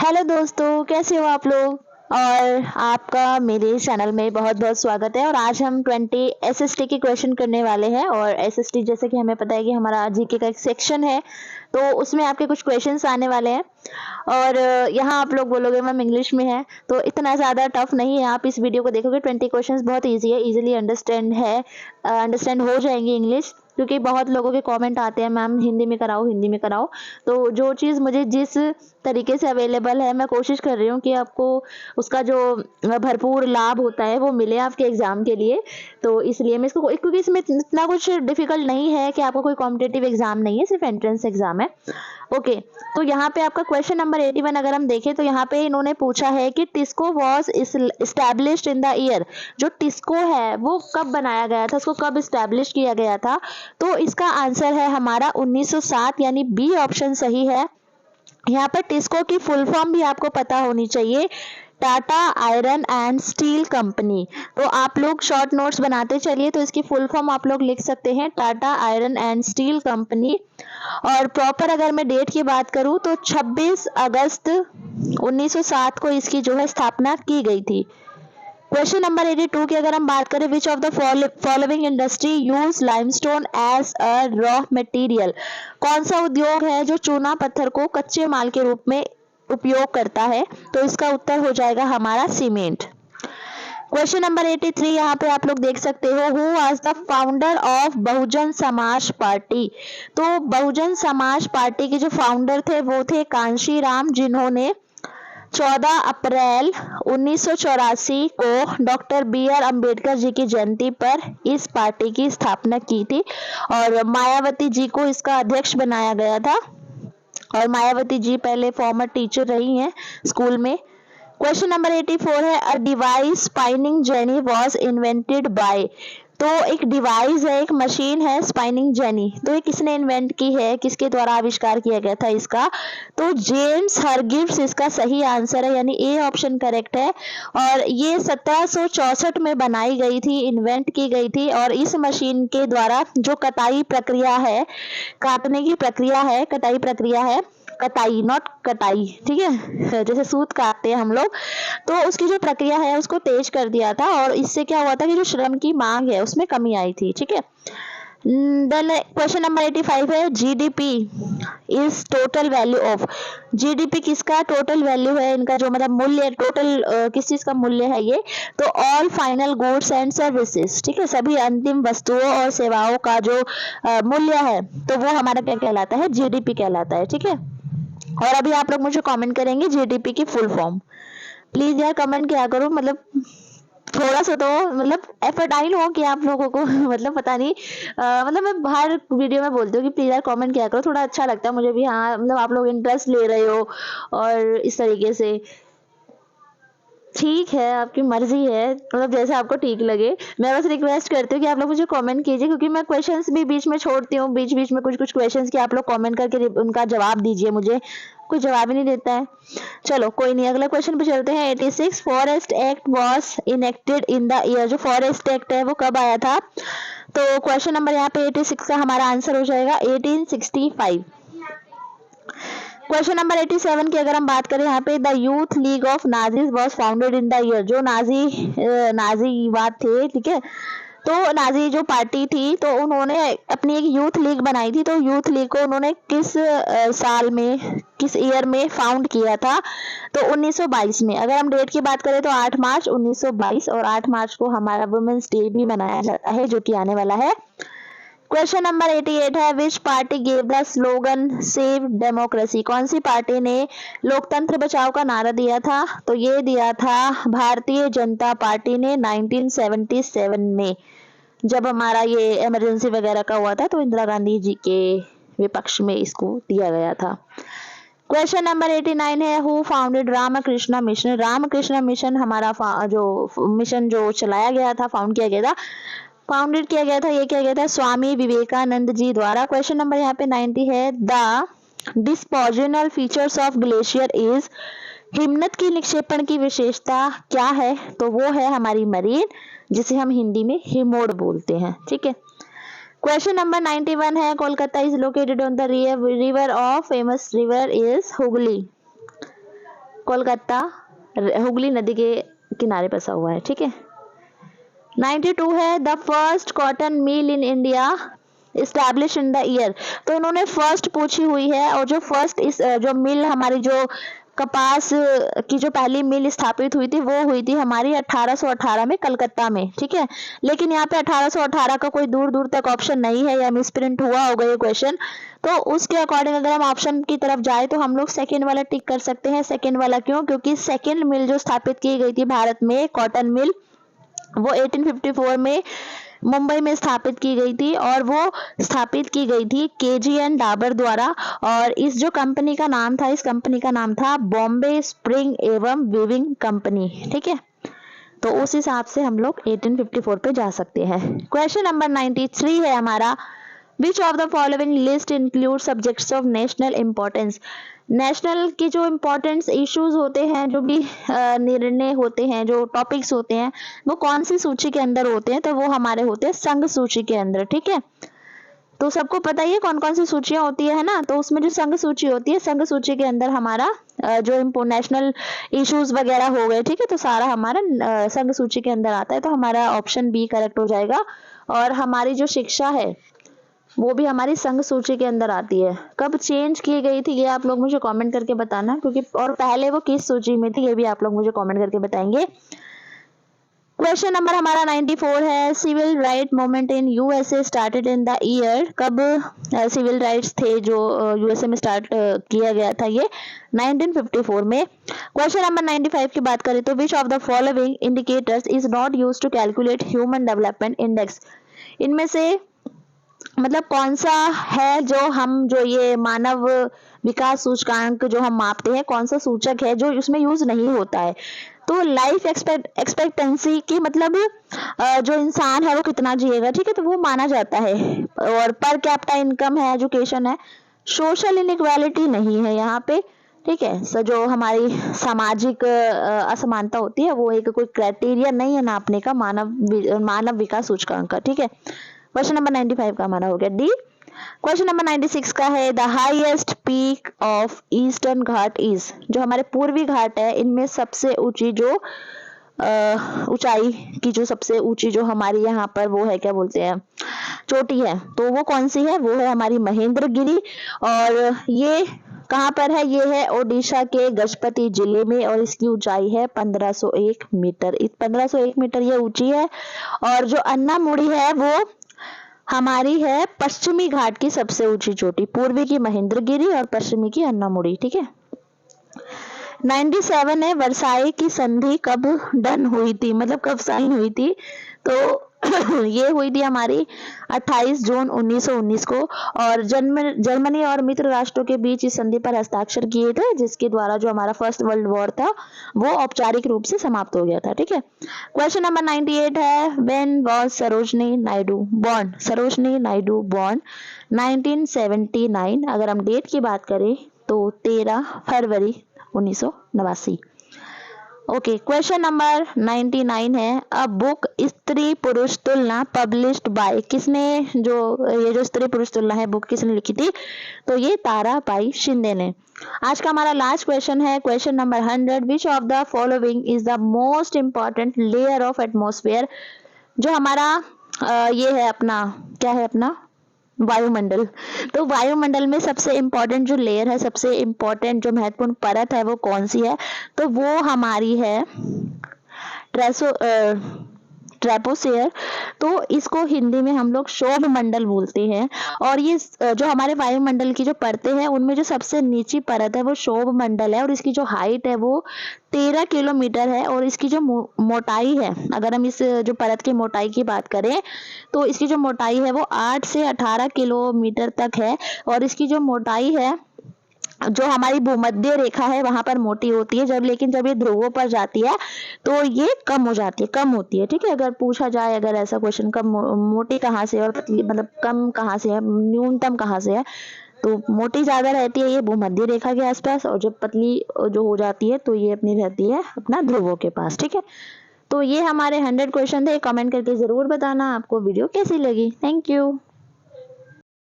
Hello दोस्तों, कैसे हो आप लोग। और आपका मेरे चैनल में बहुत बहुत स्वागत है। और आज हम 20 एसएसटी के क्वेश्चन करने वाले हैं। और एसएसटी जैसे कि हमें पता है कि हमारा जीके का एक सेक्शन है, तो उसमें आपके कुछ क्वेश्चंस आने वाले हैं। और यहाँ आप लोग बोलोगे मैम इंग्लिश में है, तो इतना ज़्यादा टफ नहीं है। आप इस वीडियो को देखोगे 20 क्वेश्चंस बहुत ईजी है, इजीली अंडरस्टैंड हो जाएंगे इंग्लिश। क्योंकि बहुत लोगों के कमेंट आते हैं मैम हिंदी में कराओ, हिंदी में कराओ। तो जो चीज़ मुझे जिस तरीके से अवेलेबल है, मैं कोशिश कर रही हूँ कि आपको उसका जो भरपूर लाभ होता है वो मिले आपके एग्जाम के लिए। तो इसलिए मैं इसको, क्योंकि इसमें इतना कुछ डिफिकल्ट नहीं है कि आपको कोई कॉम्पिटेटिव एग्जाम नहीं है, सिर्फ एंट्रेंस एग्जाम है। ओके, तो यहाँ पे आपका क्वेश्चन नंबर 81 अगर हम देखें तो यहाँ पे इन्होंने पूछा है कि TISCO was established in the year. जो टिस्को है वो कब बनाया गया था, उसको कब इस्टेब्लिश किया गया था। तो इसका आंसर है हमारा 1907, यानी बी ऑप्शन सही है। यहाँ पर टिस्को की फुल फॉर्म भी आपको पता होनी चाहिए, Tata iron and steel company. तो आप लोग शॉर्ट नोट्स बनाते चलिए, तो इसकी फुल फॉर्म आप लोग लिख सकते हैं, Tata iron and steel company. और प्रॉपर अगर मैं डेट की बात करूं तो 26 अगस्त 1907 को इसकी जो है स्थापना की गई थी। क्वेश्चन नंबर 82 की अगर हम बात करें, which of the following industry use limestone as a raw material. कौन सा उद्योग है जो चूना पत्थर को कच्चे माल के रूप में उपयोग करता है। तो इसका उत्तर हो जाएगा हमारा सीमेंट। क्वेश्चन नंबर 83 यहाँ पे आप लोग देख सकते हो, who was the founder of Bahujan Samaj Party. तो बहुजन समाज पार्टी के जो फाउंडर थे वो थे कांशी राम, जिन्होंने 14 अप्रैल 1984 को doctor B are Ambedkar ji की जयंती पर इस पार्टी की स्थापना की थी। और मायावती जी को इसका अध्यक्ष बनाया गया था। और मायावती जी पहले फॉर्मर टीचर रही हैं स्कूल में। क्वेश्चन नंबर 84 है, a device spinning jenny was invented by. तो एक डिवाइस है, एक मशीन है स्पाइनिंग जेनी, तो ये किसने इन्वेंट की है, किसके द्वारा आविष्कार किया गया था इसका। तो जेम्स हरगिव्स इसका सही आंसर है, यानी ए ऑप्शन करेक्ट है। और ये 1764 में बनाई गई थी, इन्वेंट की गई थी। और इस मशीन के द्वारा जो कटाई प्रक्रिया है, काटने की प्रक्रिया है, कटाई प्रक्रिया है, कटाई नॉट कटाई, ठीक है, जैसे सूत काटते हैं हम लोग, तो उसकी जो प्रक्रिया है उसको तेज कर दिया था। और इससे क्या हुआ था कि जो श्रम की मांग है उसमें कमी आई थी, ठीक है। देन क्वेश्चन नंबर 85 है, GDP is total value of. GDP किसका टोटल वैल्यू है, इनका जो मतलब मूल्य टोटल किस चीज का मूल्य है ये। तो all final goods and services, ठीक है, सभी अंतिम वस्तुओं और सेवाओं का जो मूल्य है, तो वो हमारा क्या कहलाता है, जीडीपी कहलाता है, ठीक है। और अभी आप लोग मुझे कमेंट करेंगे जीडीपी की फुल फॉर्म। प्लीज यार कमेंट किया करो, मतलब थोड़ा सा तो मतलब एफर्ट आई नो कि आप लोगों को मतलब पता नहीं, मतलब मैं हर वीडियो में बोलती हूँ कि प्लीज यार कमेंट किया करो, थोड़ा अच्छा लगता है मुझे भी। हाँ, मतलब आप लोग इंटरेस्ट ले रहे हो और इस तरीके से। ठीक है, आपकी मर्जी है, मतलब जैसे आपको ठीक लगे। मैं बस रिक्वेस्ट करती हूँ कि आप लोग मुझे कमेंट कीजिए, क्योंकि मैं क्वेश्चंस भी बीच में छोड़ती हूँ, बीच बीच में कुछ कुछ क्वेश्चंस के आप लोग कमेंट करके उनका जवाब दीजिए, मुझे कोई जवाब ही नहीं देता है। चलो कोई नहीं, अगला क्वेश्चन पे चलते हैं। 86 forest act was enacted in the year. जो फॉरेस्ट एक्ट है वो कब आया था। तो क्वेश्चन नंबर यहाँ पे 86 का हमारा आंसर हो जाएगा 1865। क्वेश्चन नंबर 87 की अगर हम बात करें, यहाँ पे the youth league of Nazis was founded in the year. जो नाजीवाद थे, ठीक है, तो नाजी जो पार्टी थी, तो उन्होंने अपनी एक यूथ लीग बनाई थी। तो यूथ लीग को उन्होंने किस साल में, किस ईयर में फाउंड किया था। तो 1922 में। अगर हम डेट की बात करें तो 8 मार्च 1922। और 8 मार्च को हमारा वुमेन्स डे भी मनाया जाता है, जो कि आने वाला है। क्वेश्चन नंबर 88 है, विच party gave the slogan save democracy. कौन सी पार्टी ने लोकतंत्र बचाओ का नारा दिया था। तो ये दिया था भारतीय जनता पार्टी ने 1977 में, जब हमारा ये इमरजेंसी वगैरह का हुआ था, तो इंदिरा गांधी जी के विपक्ष में इसको दिया गया था। क्वेश्चन नंबर 89 है, who founded Ramakrishna mission. Ramakrishna mission हमारा जो मिशन जो चलाया गया था, फाउंड किया गया था, फाउंडेड किया गया था, ये किया गया था स्वामी विवेकानंद जी द्वारा। क्वेश्चन नंबर यहाँ पे 90 है, the dispositional features of glacier is. हिमनद की निक्षेपण की विशेषता क्या है। तो वो है हमारी मरीन, जिसे हम हिंदी में हिमोड़ बोलते हैं, ठीक है। क्वेश्चन नंबर 91 है, Kolkata is located on the river of famous river is Hooghly. Kolkata Hooghly नदी के किनारे बसा हुआ है, ठीक है। 92 है the first cotton mill in India establish in the year. तो उन्होंने फर्स्ट पूछी हुई है, और जो फर्स्ट इस जो मिल हमारी जो कपास की जो पहली मिल स्थापित हुई थी वो हुई थी हमारी 1818 में कलकत्ता में, ठीक है। लेकिन यहाँ पे 1818 का कोई दूर दूर तक ऑप्शन नहीं है, या मिसप्रिंट हुआ होगा ये क्वेश्चन। तो उसके अकॉर्डिंग अगर हम ऑप्शन की तरफ जाए तो हम लोग सेकेंड वाला टिक कर सकते हैं। सेकेंड वाला क्यों? क्योंकि सेकेंड मिल जो स्थापित की गई थी भारत में, कॉटन मिल, वो 1854 में मुंबई में स्थापित की गई थी, और वो स्थापित की गई थी KGN डाबर द्वारा। और इस जो कंपनी का नाम था, इस कंपनी का नाम था बॉम्बे स्प्रिंग एवं वीविंग कंपनी, ठीक है। तो उस हिसाब से हम लोग 1854 पे जा सकते हैं। क्वेश्चन नंबर 93 है हमारा, विच of the following list include subjects of national importance. National के जो इम्पोर्टेंट इश्यूज होते हैं, जो भी निर्णय होते हैं, जो टॉपिक्स होते हैं, वो कौन सी सूची के अंदर होते हैं? तो वो हमारे होते हैं संघ सूची के अंदर, ठीक है। तो सबको पता ही है कौन कौन सी सूचियां होती है ना। तो उसमें जो संघ सूची होती है, संघ सूची के अंदर हमारा जो नेशनल इश्यूज वगैरह हो गए, ठीक है, तो सारा हमारा संघ सूची के अंदर आता है। तो हमारा ऑप्शन बी करेक्ट हो जाएगा। और हमारी जो शिक्षा है वो भी हमारी संघ सूची के अंदर आती है। कब चेंज की गई थी ये आप लोग मुझे कमेंट करके बताना, क्योंकि और पहले वो किस सूची में थी ये भी आप लोग मुझे कमेंट करके बताएंगे। क्वेश्चन नंबर हमारा 94 है, civil right movement in USA started in the year. कब सिविल राइट्स थे जो यूएसए में स्टार्ट किया गया था? ये 1954 में। क्वेश्चन नंबर 95 की बात करें तो which of the following indicators is not used to calculate human development index. इनमें से मतलब कौन सा है जो ये मानव विकास सूचकांक जो हम मापते हैं, कौन सा सूचक है जो उसमें यूज नहीं होता है? तो लाइफ एक्सपेक्टेंसी की मतलब जो इंसान है वो कितना जिएगा, ठीक है, तो वो माना जाता है। और पर कैपिटा इनकम है, एजुकेशन है। सोशल इनइक्वालिटी नहीं है यहाँ पे, ठीक है। सो जो हमारी सामाजिक असमानता होती है वो एक कोई क्राइटेरिया नहीं है नापने का मानव विकास सूचकांक का, ठीक है। क्वेश्चन नंबर 95 का हमारा हो गया डी। क्वेश्चन नंबर 96 का है, the highest peak of eastern Ghat is. जो हमारे पूर्वी घाट है इनमें सबसे ऊंची जो ऊंचाई की जो सबसे ऊंची जो हमारी यहाँ पर वो है, क्या बोलते हैं, चोटी है, तो वो कौन सी है? वो है हमारी महेंद्रगिरी। और ये कहाँ पर है? ये है ओडिशा के गजपति जिले में, और इसकी ऊंचाई है 1501 मीटर। 1501 मीटर ये ऊंची है। और जो अन्नामुड़ी है वो हमारी है पश्चिमी घाट की सबसे ऊंची चोटी, पूर्वी की महेंद्रगिरी और पश्चिमी की अन्नामुड़ी, ठीक है। 97 है, वर्साई की संधि कब डन हुई थी, मतलब कब साइन हुई थी? तो ये हुई थी हमारी 28 जून 1919 को। और जर्मनी और मित्र राष्ट्रों के बीच इस संधि पर हस्ताक्षर किए थे, जिसके द्वारा जो हमारा फर्स्ट वर्ल्ड वॉर था वो औपचारिक रूप से समाप्त हो गया था, ठीक है। क्वेश्चन नंबर 98 है, when was Sarojini Naidu born. Sarojini Naidu born 1979। अगर हम डेट की बात करें तो 13 फरवरी 1989। ओके, क्वेश्चन नंबर 99 है, अ बुक स्त्री पुरुष तुलना पब्लिश्ड बाय। किसने ये जो स्त्री पुरुष तुलना है बुक किसने लिखी थी? तो ये ताराबाई शिंदे ने। आज का हमारा लास्ट क्वेश्चन है, question number 100, which of the following is the most important layer of atmosphere. जो हमारा ये है अपना, क्या है अपना, वायुमंडल। तो वायुमंडल में सबसे इंपॉर्टेंट जो लेयर है, सबसे इंपॉर्टेंट जो महत्वपूर्ण परत है वो कौन सी है? तो वो हमारी है ट्रेपोस्फेयर। तो इसको हिंदी में हम लोग शोभ मंडल बोलते हैं। और ये जो हमारे वायुमंडल की जो परतें हैं उनमें जो सबसे नीची परत है वो शोभ मंडल है, और इसकी जो हाइट है वो 13 किलोमीटर है। और इसकी जो मोटाई है, अगर हम इस जो परत की मोटाई की बात करें तो इसकी जो मोटाई है वो 8 से 18 किलोमीटर तक है। और इसकी जो मोटाई है, जो हमारी भूमध्य रेखा है वहां पर मोटी होती है, लेकिन जब ये ध्रुवों पर जाती है तो ये कम हो जाती है, कम होती है, ठीक है। अगर पूछा जाए, अगर ऐसा क्वेश्चन, कम मोटी कहाँ से और पतली, मतलब कम कहाँ से है, न्यूनतम कहाँ से है, तो मोटी ज्यादा रहती है ये भूमध्य रेखा के आसपास, और जब पतली जो हो जाती है तो ये अपनी रहती है अपना ध्रुवों के पास, ठीक है। तो ये हमारे 100 क्वेश्चन थे। कमेंट करके जरूर बताना आपको वीडियो कैसी लगी। Thank you.